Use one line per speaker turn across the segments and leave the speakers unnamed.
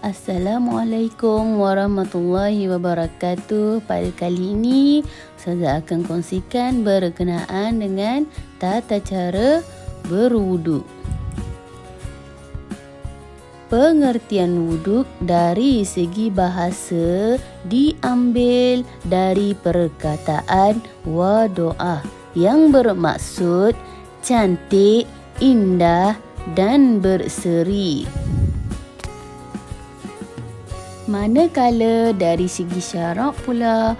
Assalamualaikum warahmatullahi wabarakatuh. Pada kali ini, Ustazah akan kongsikan berkenaan dengan tata cara berwuduk. Pengertian wuduk dari segi bahasa diambil dari perkataan wadoa yang bermaksud cantik, indah dan berseri. Manakala dari segi syarak pula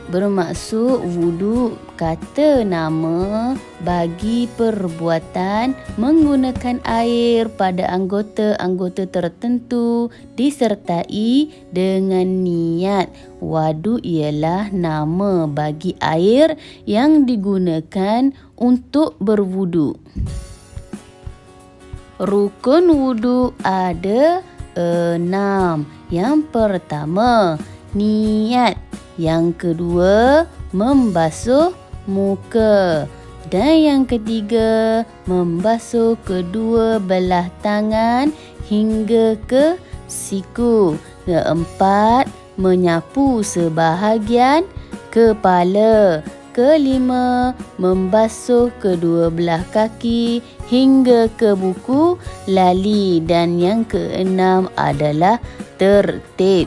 bermaksud wuduk kata nama bagi perbuatan menggunakan air pada anggota-anggota tertentu disertai dengan niat. Wuduk ialah nama bagi air yang digunakan untuk berwuduk. Rukun wuduk ada 6. Yang pertama, niat. Yang kedua, membasuh muka. Dan yang ketiga, membasuh kedua belah tangan hingga ke siku. Keempat, menyapu sebahagian kepala. Kelima, membasuh kedua belah kaki hingga ke buku lali. Dan yang keenam adalah tertib.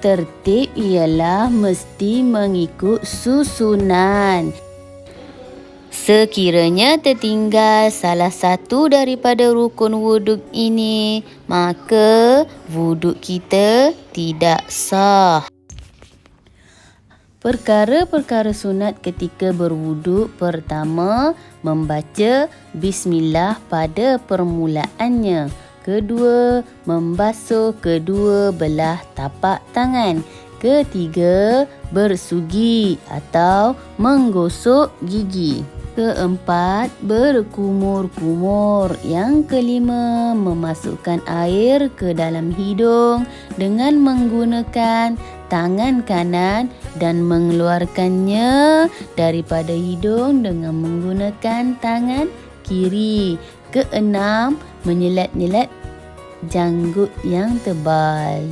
Tertib ialah mesti mengikut susunan. Sekiranya tertinggal salah satu daripada rukun wuduk ini, maka wuduk kita tidak sah. Perkara-perkara sunat ketika berwuduk: pertama, membaca bismillah pada permulaannya. Kedua, membasuh kedua belah tapak tangan. Ketiga, bersugi atau menggosok gigi. Keempat, berkumur-kumur. Yang kelima, memasukkan air ke dalam hidung dengan menggunakan tangan kanan dan mengeluarkannya daripada hidung dengan menggunakan tangan kiri. Keenam, menyelat-nyelat janggut yang tebal.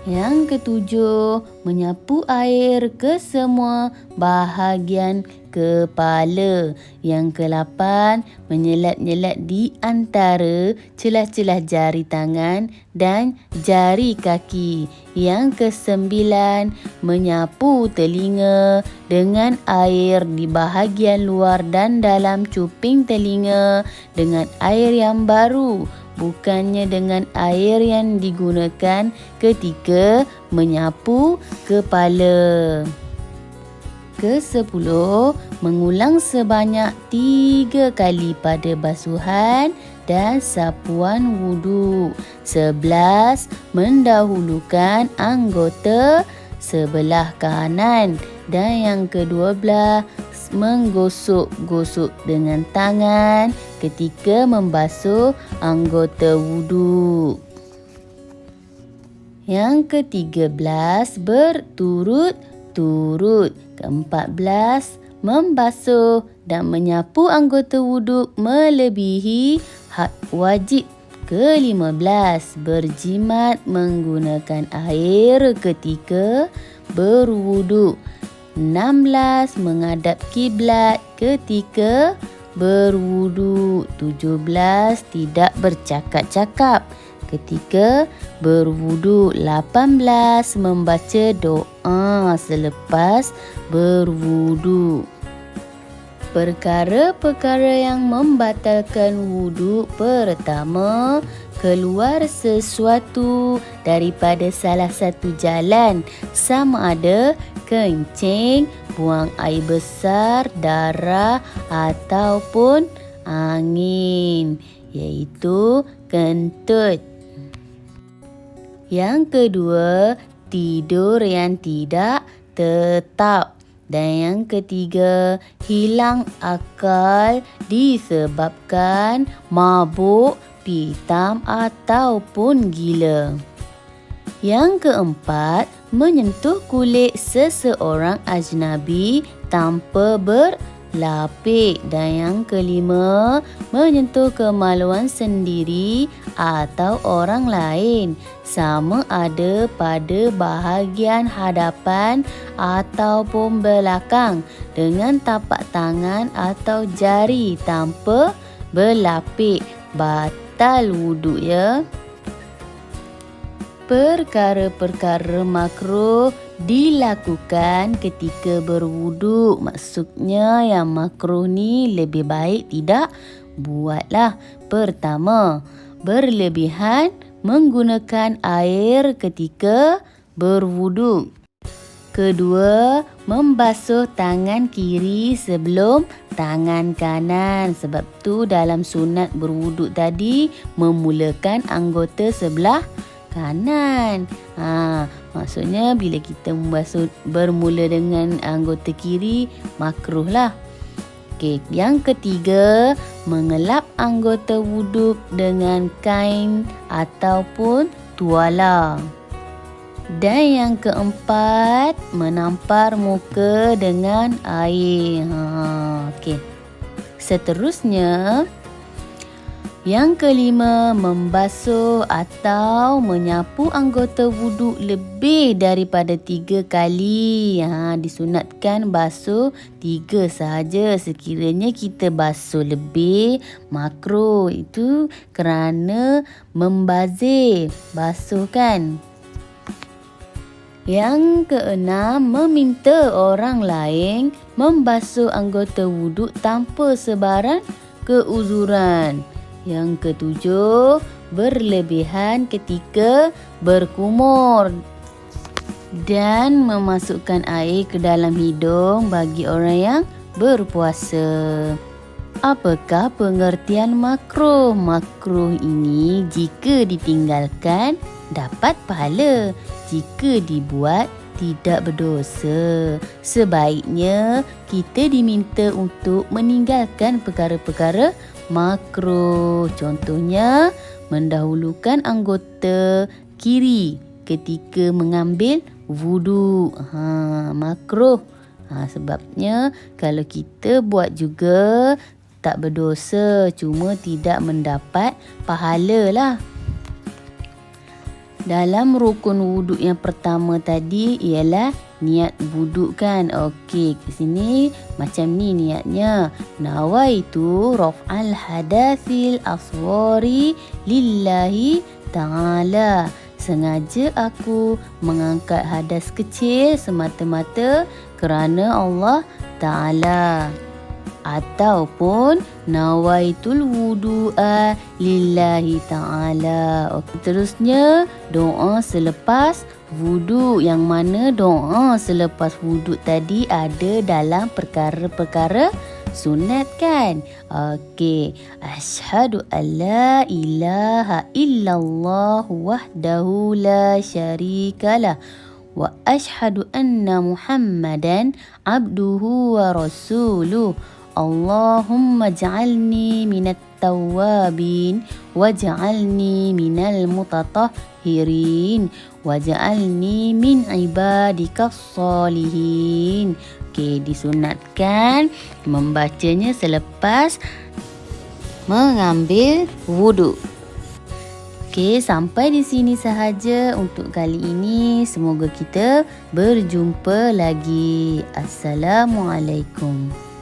Yang ketujuh, menyapu air ke semua bahagian kepala. Yang ke-8, menyelat-nyelat di antara celah-celah jari tangan dan jari kaki. Yang ke-9, menyapu telinga dengan air di bahagian luar dan dalam cuping telinga dengan air yang baru, bukannya dengan air yang digunakan ketika menyapu kepala. Ke-10, mengulang sebanyak 3 kali pada basuhan dan sapuan wuduk. 11, mendahulukan anggota sebelah kanan. Dan yang ke-12, menggosok-gosok dengan tangan ketika membasuh anggota wuduk. Yang ke-13, berturut-turut. Ke-14, membasuh dan menyapu anggota wuduk melebihi had wajib. Ke-15, berjimat menggunakan air ketika berwuduk. 16, menghadap kiblat ketika berwuduk. 17, tidak bercakap-cakap ketika berwuduk. 18, membaca doa selepas berwuduk. Perkara-perkara yang membatalkan wuduk: pertama, keluar sesuatu daripada salah satu jalan, sama ada kencing, buang air besar, darah ataupun angin, iaitu kentut. Yang kedua, tidur yang tidak tetap. Dan yang ketiga, hilang akal disebabkan mabuk, pitam ataupun gila. Yang keempat, menyentuh kulit seseorang ajnabi tanpa lapik. Dan yang kelima, menyentuh kemaluan sendiri atau orang lain, sama ada pada bahagian hadapan ataupun belakang, dengan tapak tangan atau jari tanpa berlapik. Batal wuduk ya. Perkara-perkara makruh dilakukan ketika berwuduk. Maksudnya yang makruh ni lebih baik tidak buatlah. Pertama, berlebihan menggunakan air ketika berwuduk. Kedua, membasuh tangan kiri sebelum tangan kanan. Sebab tu dalam sunat berwuduk tadi memulakan anggota sebelah kanan. Maksudnya bila kita membasuh bermula dengan anggota kiri, makruh lah. Okey, yang ketiga, mengelap anggota wuduk dengan kain ataupun tuala. Dan yang keempat, menampar muka dengan air. Okey. Seterusnya, yang kelima, membasuh atau menyapu anggota wuduk lebih daripada 3 kali. Disunatkan basuh 3 sahaja. Sekiranya kita basuh lebih, makruh. Itu kerana membazir basuh kan. Yang keenam, meminta orang lain membasuh anggota wuduk tanpa sebarang keuzuran. Yang ketujuh, berlebihan ketika berkumur dan memasukkan air ke dalam hidung bagi orang yang berpuasa. Apakah pengertian makruh? Makruh ini jika ditinggalkan dapat pahala, jika dibuat tidak berdosa. Sebaiknya kita diminta untuk meninggalkan perkara-perkara makruh. Contohnya, mendahulukan anggota kiri ketika mengambil wuduk. Makruh. Sebabnya kalau kita buat juga tak berdosa, cuma tidak mendapat pahala lah. Dalam rukun wuduk yang pertama tadi ialah niat wuduk kan. Okey, ke sini macam ni niatnya. Nawaitu raf'al hadatsil aswari lillahi ta'ala. Sengaja aku mengangkat hadas kecil semata-mata kerana Allah Ta'ala. Ataupun nawaitul wudu'a lillahi ta'ala. Okey, terusnya doa selepas wuduk, yang mana doa selepas wuduk tadi ada dalam perkara-perkara sunat kan. Okey, asyhadu alla ilaha illallah wahdahu la syarikalah wa asyhadu anna Muhammadan abduhu wa rasuluh. Allahumma ja'alni minat tawabin waj'alni minal mutatahhirin waj'alni min ibadikas salihin. Okey, disunatkan membacanya selepas mengambil wuduk. Okey, sampai di sini sahaja untuk kali ini. Semoga kita berjumpa lagi. Assalamualaikum.